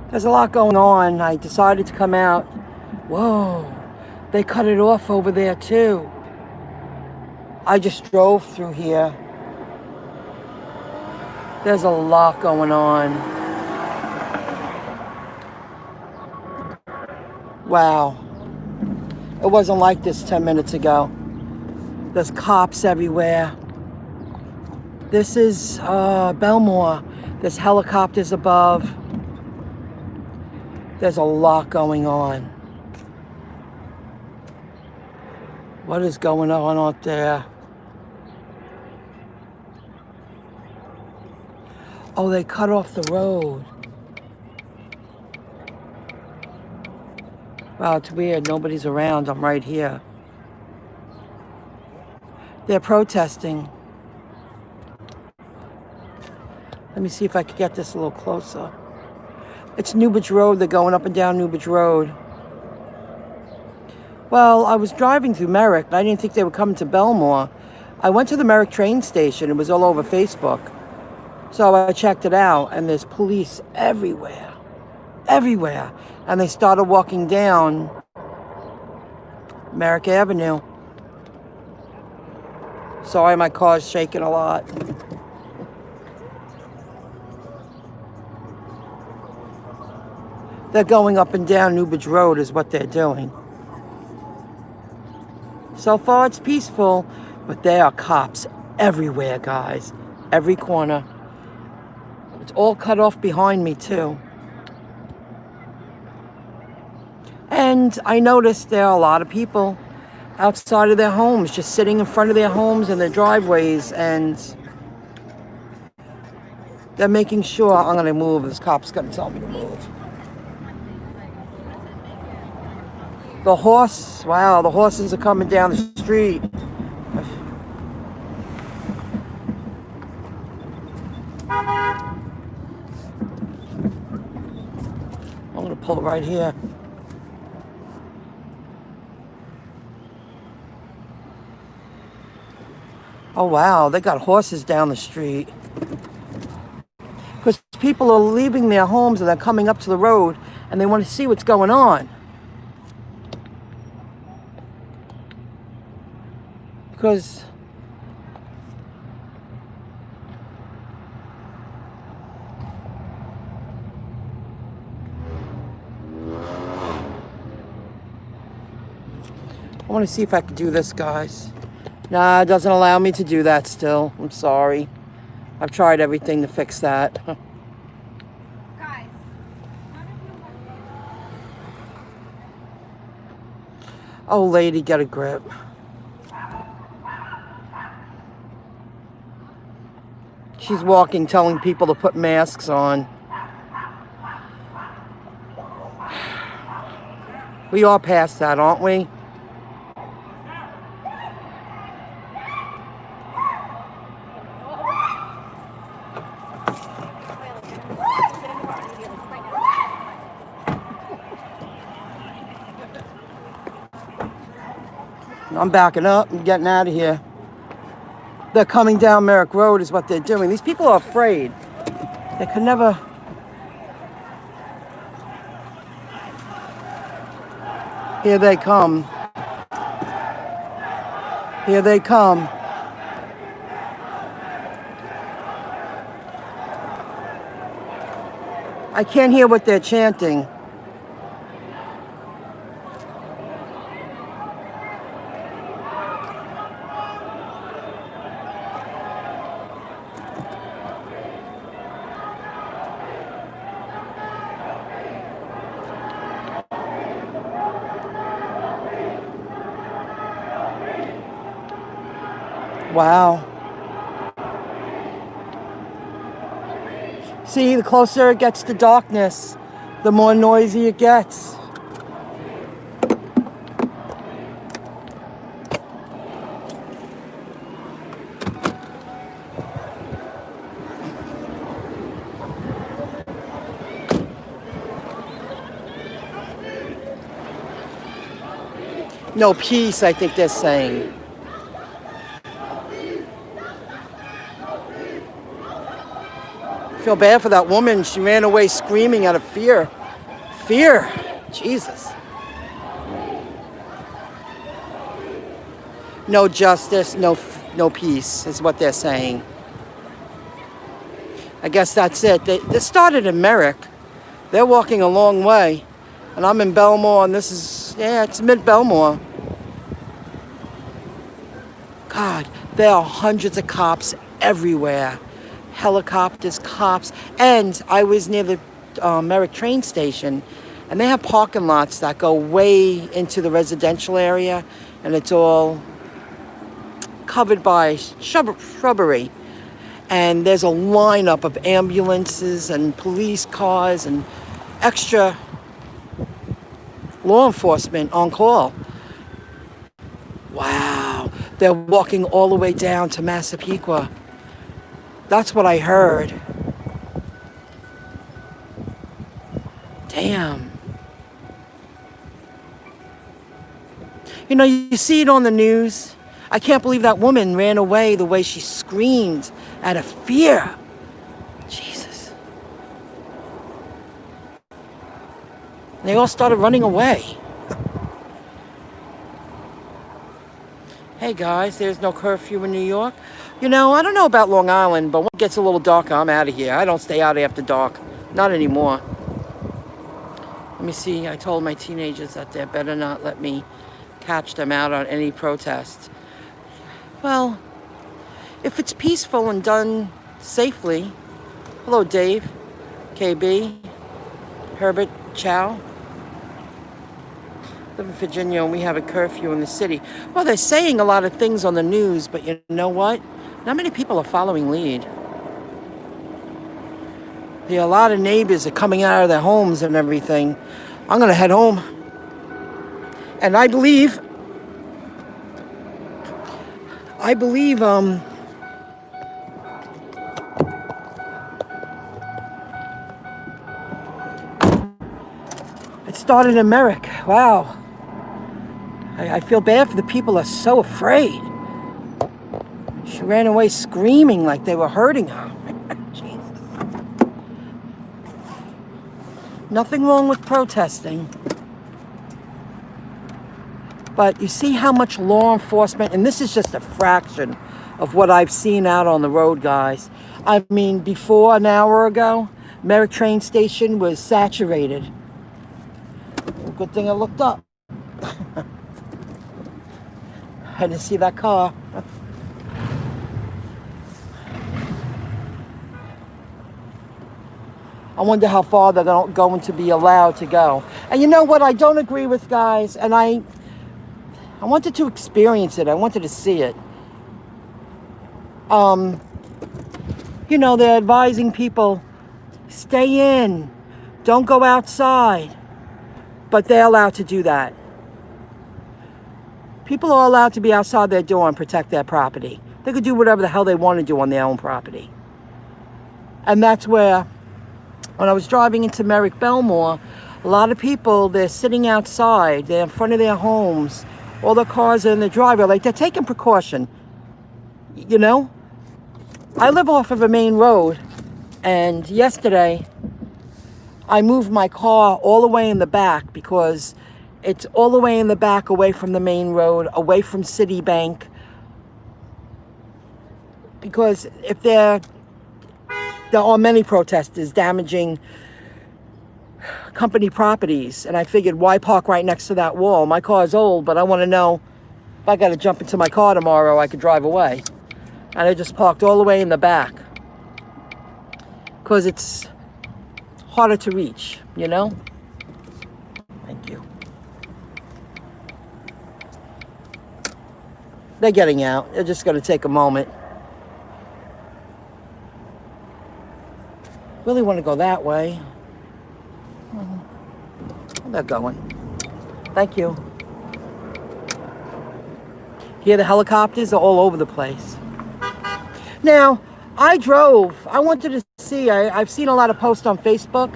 There's a lot going on. I decided to come out. Whoa, they cut it off over there too. I just drove through here. There's a lot going on. Wow. It wasn't like this 10 minutes ago. There's cops everywhere. This is Bellmore. There's helicopters above. There's a lot going on. What is going on out there? Oh, they cut off the road. Wow, it's weird. Nobody's around. I'm right here. They're protesting. Let me see if I can get this a little closer. It's Newbridge Road. They're going up and down Newbridge Road. Well, I was driving through Merrick. I didn't think they were coming to Bellmore. I went to the Merrick train station. It was all over Facebook. So I checked it out, and there's police everywhere. Everywhere. And they started walking down Merrick Avenue. Sorry, my car's shaking a lot. They're going up and down Newbridge Road is what they're doing. So far it's peaceful, but there are cops everywhere, guys. Every corner. It's all cut off behind me, too. And I noticed there are a lot of people outside of their homes, just sitting in front of their homes and their driveways, and they're making sure I'm going to move. This cop's going to tell me to move. The horse, wow, the horses are coming down the street. I'm going to pull right here. Oh, wow, they got horses down the street. Because people are leaving their homes and they're coming up to the road and they want to see what's going on. Because I want to see if I can do this, guys. Nah, it doesn't allow me to do that still. I'm sorry. I've tried everything to fix that. Guys. Oh, lady, get a grip. She's walking, telling people to put masks on. We are past that, aren't we? I'm backing up and getting out of here. They're coming down Merrick Road is what they're doing. These people are afraid. They could never... Here they come. Here they come. I can't hear what they're chanting. Wow. See, the closer it gets to darkness, the more noisy it gets. No peace, I think they're saying. Feel bad for that woman. She ran away screaming out of fear. Fear. Jesus. No justice, no peace is what they're saying. I guess that's it. This started in Merrick. They're walking a long way. And I'm in Bellmore, and this is, it's mid-Bellmore. God, there are hundreds of cops everywhere. Helicopters, cops. And I was near the Merrick train station, and they have parking lots that go way into the residential area, and it's all covered by shrubbery. And there's a lineup of ambulances and police cars and extra law enforcement on call. Wow. They're walking all the way down to Massapequa. That's what I heard. Damn. You know, you see it on the news. I can't believe that woman ran away the way she screamed out of fear. Jesus. And they all started running away. Hey guys, there's no curfew in New York. You know, I don't know about Long Island, but when it gets a little darker, I'm out of here. I don't stay out after dark. Not anymore. Let me see. I told my teenagers that they better not let me catch them out on any protests. Well, if it's peaceful and done safely. Hello, Dave, KB, Herbert, Chow. Live in Virginia, and we have a curfew in the city. Well, they're saying a lot of things on the news, but you know what? Not many people are following lead. There are a lot of neighbors are coming out of their homes and everything. I'm going to head home. And I believe, it started in Merrick. Wow. I feel bad for the people who are so afraid. She ran away screaming like they were hurting her. Jesus. Nothing wrong with protesting. But you see how much law enforcement, and this is just a fraction of what I've seen out on the road, guys. I mean, before an hour ago, Merrick train station was saturated. Good thing I looked up. I didn't see that car. I wonder how far they're going to be allowed to go. And you know what I don't agree with, guys? And I wanted to experience it. I wanted to see it. You know, they're advising people, stay in. Don't go outside. But they're allowed to do that. People are allowed to be outside their door and protect their property. They could do whatever the hell they want to do on their own property. And that's where, when I was driving into Merrick, Bellmore, a lot of people, they're sitting outside. They're in front of their homes. All the cars are in the driveway. Like, they're taking precaution. You know? I live off of a main road. And yesterday, I moved my car all the way in the back because it's all the way in the back, away from the main road, away from Citibank. Because if there are many protesters damaging company properties, and I figured, why park right next to that wall? My car's old, but I want to know if I got to jump into my car tomorrow, I could drive away. And I just parked all the way in the back because it's harder to reach, you know? Thank you. They're getting out. They're just going to take a moment. Really want to go that way. They're going. Thank you. Here, the helicopters are all over the place. Now, I wanted to see, I've seen a lot of posts on Facebook.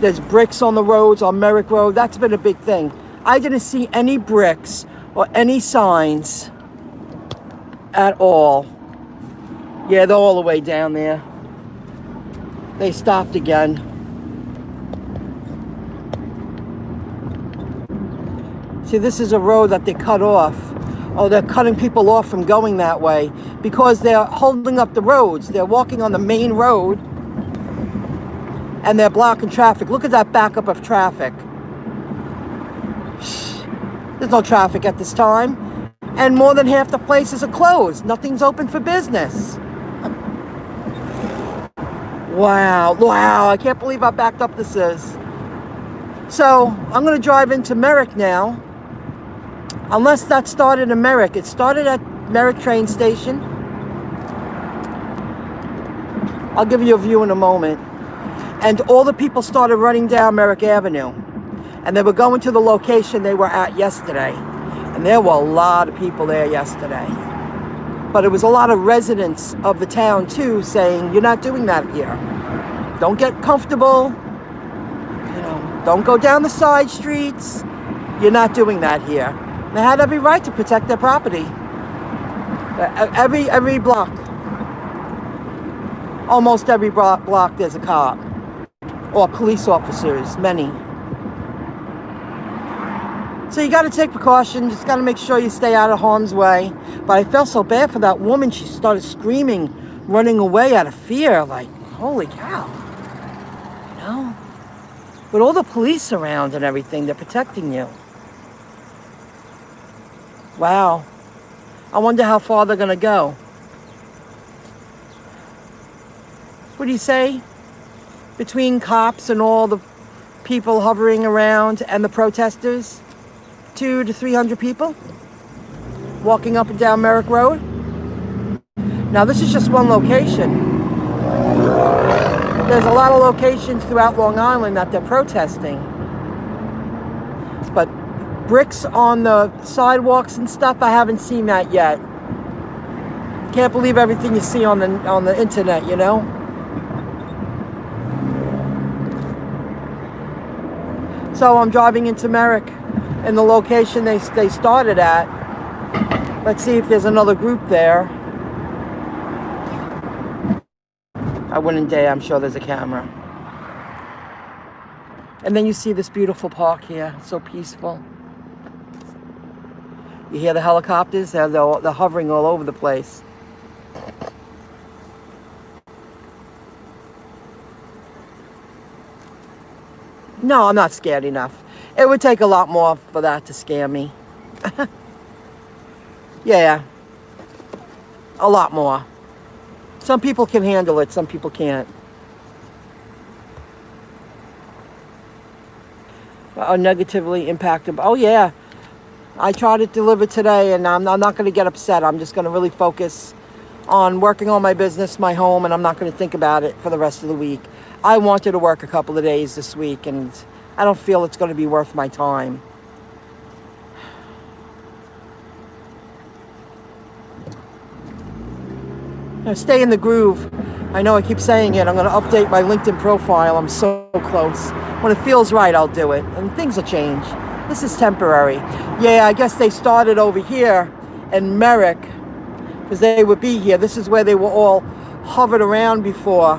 There's bricks on the roads, on Merrick Road. That's been a big thing. I didn't see any bricks or any signs at all. Yeah, they're all the way down there. They stopped again. See, this is a road that they cut off. Oh, they're cutting people off from going that way because they're holding up the roads. They're walking on the main road and they're blocking traffic. Look at that backup of traffic. There's no traffic at this time. And more than half the places are closed. Nothing's open for business. Wow, I can't believe how backed up this is. So I'm going to drive into Merrick now. Unless that started in Merrick. It started at Merrick train station. I'll give you a view in a moment. And all the people started running down Merrick Avenue. And they were going to the location they were at yesterday. And there were a lot of people there yesterday. But it was a lot of residents of the town too saying, you're not doing that here. Don't get comfortable. You know, don't go down the side streets. You're not doing that here. They had every right to protect their property. Every block. Almost every block there's a cop. Or police officers, many. So you got to take precaution. Just got to make sure you stay out of harm's way. But I felt so bad for that woman. She started screaming, running away out of fear. Like, holy cow. You know? With all the police around and everything, they're protecting you. Wow. I wonder how far they're going to go. What do you say? Between cops and all the people hovering around and the protesters? 200 to 300 people walking up and down Merrick Road. Now this is just one location. There's a lot of locations throughout Long Island that they're protesting. But bricks on the sidewalks and stuff, I haven't seen that yet. Can't believe everything you see on the internet, you know? So I'm driving into Merrick in the location they started at. Let's see if there's another group there. I wouldn't dare, I'm sure there's a camera. And then you see this beautiful park here, so peaceful. You hear the helicopters, they're hovering all over the place. No, I'm not scared enough. It would take a lot more for that to scare me. Yeah, a lot more. Some people can handle it, some people can't. Are negatively impacted. Oh yeah, I tried to deliver today and I'm not going to get upset. I'm just going to really focus on working on my business, my home, and I'm not going to think about it for the rest of the week. I wanted to work a couple of days this week and I don't feel it's going to be worth my time. Now stay in the groove. I know I keep saying it. I'm going to update my LinkedIn profile. I'm so close. When it feels right, I'll do it. And things will change. This is temporary. Yeah, I guess they started over here in Merrick because they would be here. This is where they were all hovered around before.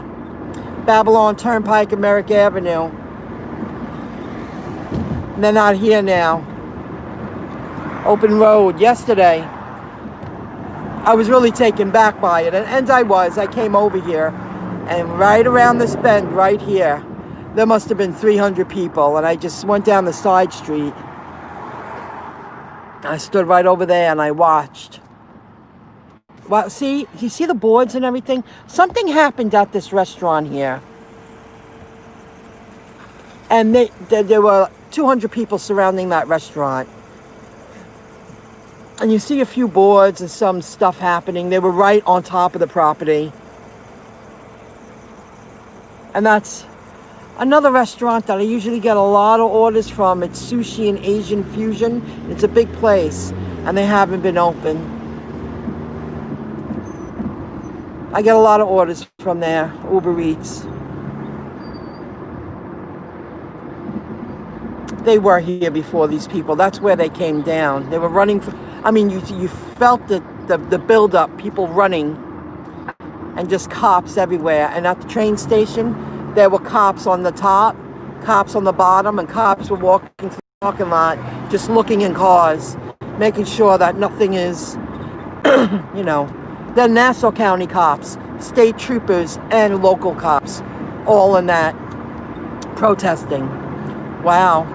Babylon Turnpike and Merrick Avenue. And they're not here now. Open road. Yesterday, I was really taken back by it. And I was. I came over here. And right around this bend right here, there must have been 300 people. And I just went down the side street. I stood right over there and I watched. Well, see, you see the boards and everything? Something happened at this restaurant here. And there were 200 people surrounding that restaurant. And you see a few boards and some stuff happening. They were right on top of the property. And that's another restaurant that I usually get a lot of orders from. It's Sushi and Asian Fusion. It's a big place. And they haven't been open. I get a lot of orders from there. Uber Eats. They were here before, these people. That's where they came down. They were running. I mean, you felt the build-up, people running. and just cops everywhere. And at the train station, there were cops on the top, cops on the bottom, and cops were walking through the parking lot, just looking in cars, making sure that nothing is, you know. Then Nassau County cops, state troopers, and local cops, all in that, protesting. Wow.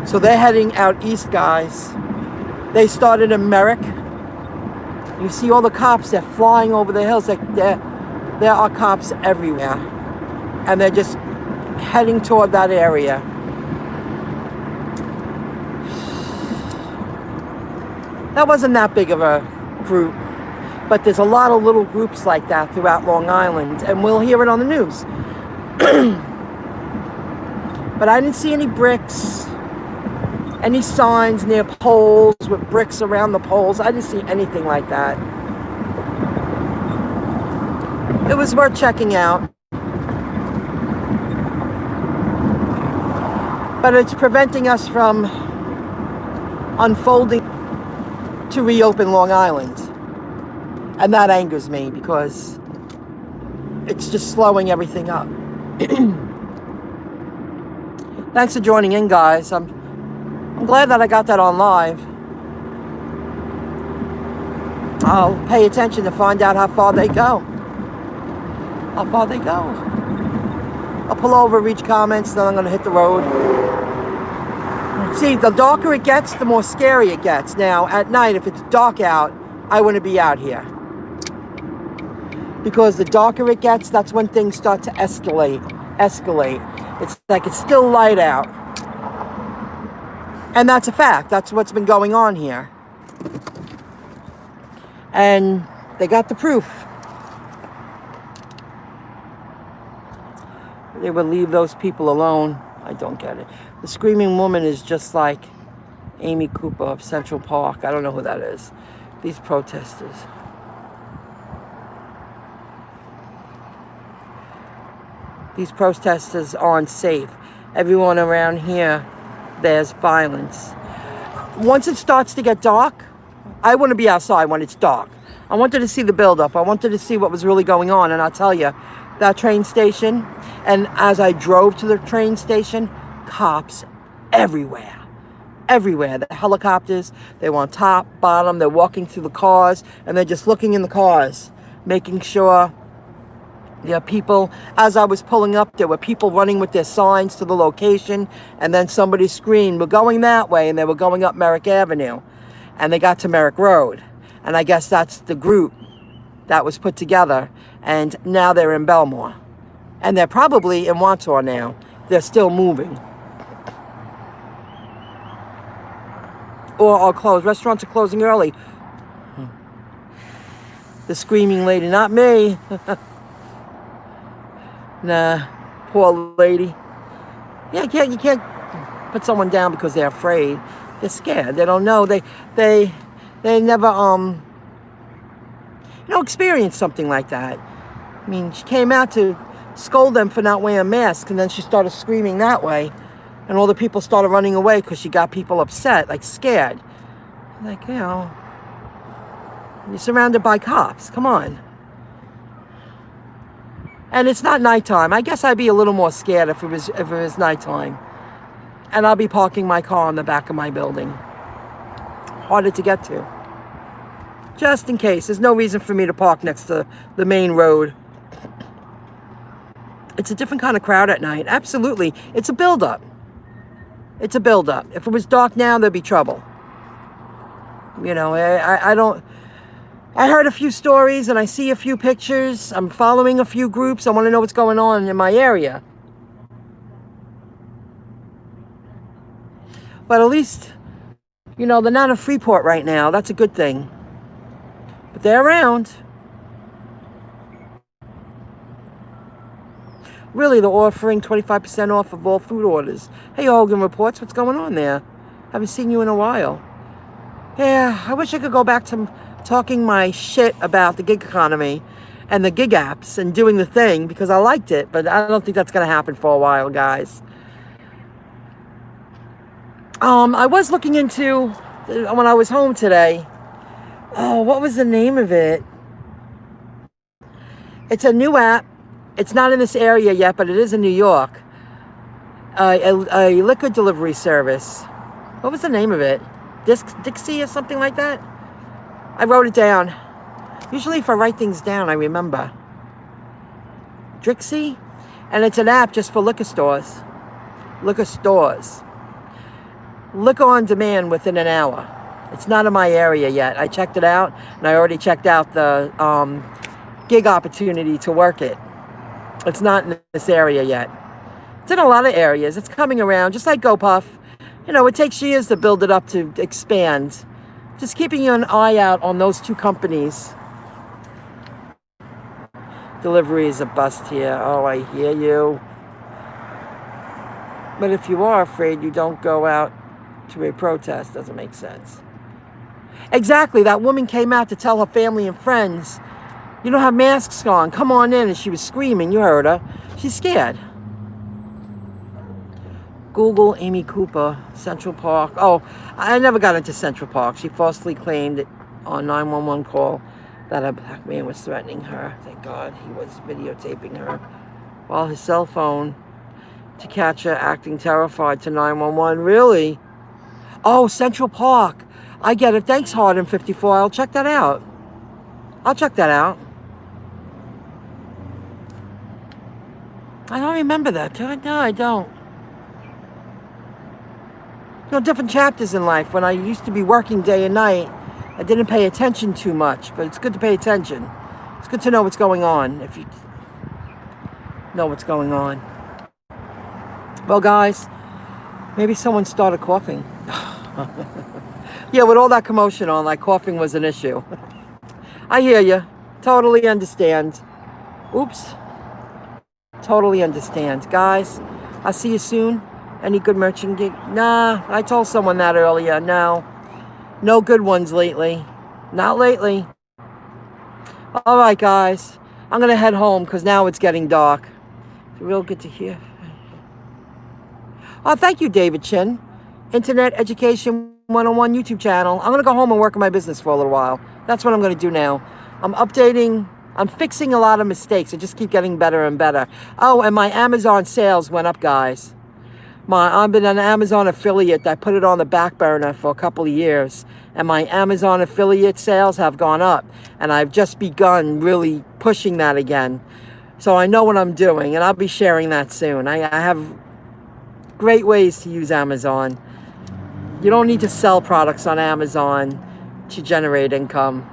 So they're heading out east, guys. They started in Merrick. You see all the cops, they're flying over the hills. There are cops everywhere. And they're just heading toward that area. That wasn't that big of a group. But there's a lot of little groups like that throughout Long Island. And we'll hear it on the news. But I didn't see any bricks, any signs near poles with bricks around the poles. I didn't see anything like that. It was worth checking out. But it's preventing us from unfolding to reopen Long Island. And that angers me because it's just slowing everything up. Thanks for joining in, guys. I'm glad that I got that on live. I'll pay attention to find out how far they go. How far they go. I'll pull over, reach comments, then I'm going to hit the road. See, the darker it gets, the more scary it gets. Now, at night, if it's dark out, I want to be out here. Because the darker it gets, that's when things start to escalate. It's like it's still light out. And that's a fact. That's what's been going on here. And they got the proof. They would leave those people alone. I don't get it. The screaming woman is just like Amy Cooper of Central Park. I don't know who that is. These protesters. These protesters aren't safe. Everyone around here, there's violence. Once it starts to get dark, I want to be outside when it's dark. I wanted to see the buildup. I wanted to see what was really going on. And I'll tell you, that train station, and as I drove to the train station, cops everywhere. Everywhere. The helicopters, they were on top, bottom, they're walking through the cars, and they're just looking in the cars, making sure there are people. As I was pulling up, there were people running with their signs to the location, and then somebody screamed, "We're going that way," and they were going up Merrick Avenue, and they got to Merrick Road. And I guess that's the group that was put together, and now they're in Bellmore. And they're probably in Wantor now. They're still moving. Or are closed. Restaurants are closing early. The screaming lady, not me. Nah, poor lady. Yeah, you can't put someone down because they're afraid. They're scared. They don't know. They never experienced something like that. I mean, she came out to scold them for not wearing masks, and then she started screaming that way, and all the people started running away because she got people upset, like scared. Like, you're surrounded by cops. Come on. And it's not nighttime. I guess I'd be a little more scared if it was nighttime. And I'll be parking my car in the back of my building. Harder to get to. Just in case. There's no reason for me to park next to the main road. It's a different kind of crowd at night. Absolutely. It's a buildup. It's a buildup. If it was dark now, there'd be trouble. I heard a few stories and I see a few pictures. I'm following a few groups. I want to know what's going on in my area. But at least, they're not in Freeport right now. That's a good thing. But they're around. Really, they're offering 25% off of all food orders. Hey, Hogan Reports, what's going on there? Haven't seen you in a while. Yeah, I wish I could go back to talking my shit about the gig economy and the gig apps and doing the thing because I liked it, but I don't think that's going to happen for a while, guys. I was looking into, when I was home today, what was the name of it? It's a new app. It's not in this area yet, but it is in New York. A liquor delivery service. What was the name of it? Dixie or something like that? I wrote it down. Usually if I write things down, I remember. Dixie? And it's an app just for liquor stores. Liquor stores. Liquor on demand within an hour. It's not in my area yet. I checked it out, and I already checked out the gig opportunity to work it. It's not in this area yet. It's in a lot of areas. It's coming around, just like GoPuff. You know, it takes years to build it up to expand. Just keeping an eye out on those two companies. Delivery is a bust here. Oh, I hear you. But if you are afraid, you don't go out to a protest. Doesn't make sense. Exactly. That woman came out to tell her family and friends, you don't have masks on. Come on in. And she was screaming. You heard her. She's scared. Google Amy Cooper, Central Park. Oh, I never got into Central Park. She falsely claimed on 911 call that a black man was threatening her. Thank God he was videotaping her while his cell phone to catch her acting terrified to 911. Really? Oh, Central Park. I get it. Thanks, Hardin 54. I'll check that out. I'll check that out. I don't remember that. No, I don't. You know, different chapters in life. When I used to be working day and night, I didn't pay attention too much, but it's good to pay attention. It's good to know what's going on, if you know what's going on. Well, guys, maybe someone started coughing. Yeah, with all that commotion on, like coughing was an issue. I hear you. Totally understand. Oops. Totally understand. Guys, I'll see you soon. Any good merchant gig? Nah, I told someone that earlier. No. No good ones lately. Not lately. All right, guys. I'm going to head home because now it's getting dark. It's real good to hear. Oh, thank you, David Chin. Internet Education 101 YouTube channel. I'm going to go home and work on my business for a little while. That's what I'm going to do now. I'm updating. I'm fixing a lot of mistakes. I just keep getting better and better. Oh, and my Amazon sales went up, guys. I've been an Amazon affiliate that put it on the back burner for a couple of years. And my Amazon affiliate sales have gone up. And I've just begun really pushing that again. So I know what I'm doing. And I'll be sharing that soon. I have great ways to use Amazon. You don't need to sell products on Amazon to generate income.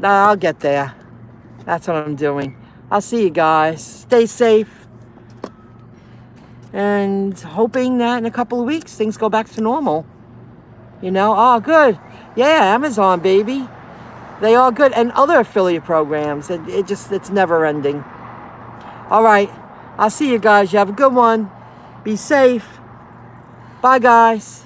Nah, I'll get there. That's what I'm doing. I'll see you guys. Stay safe. And hoping that in a couple of weeks, things go back to normal. You know, oh, good. Yeah, Amazon, baby. They are good. And other affiliate programs. It's never ending. All right. I'll see you guys. You have a good one. Be safe. Bye, guys.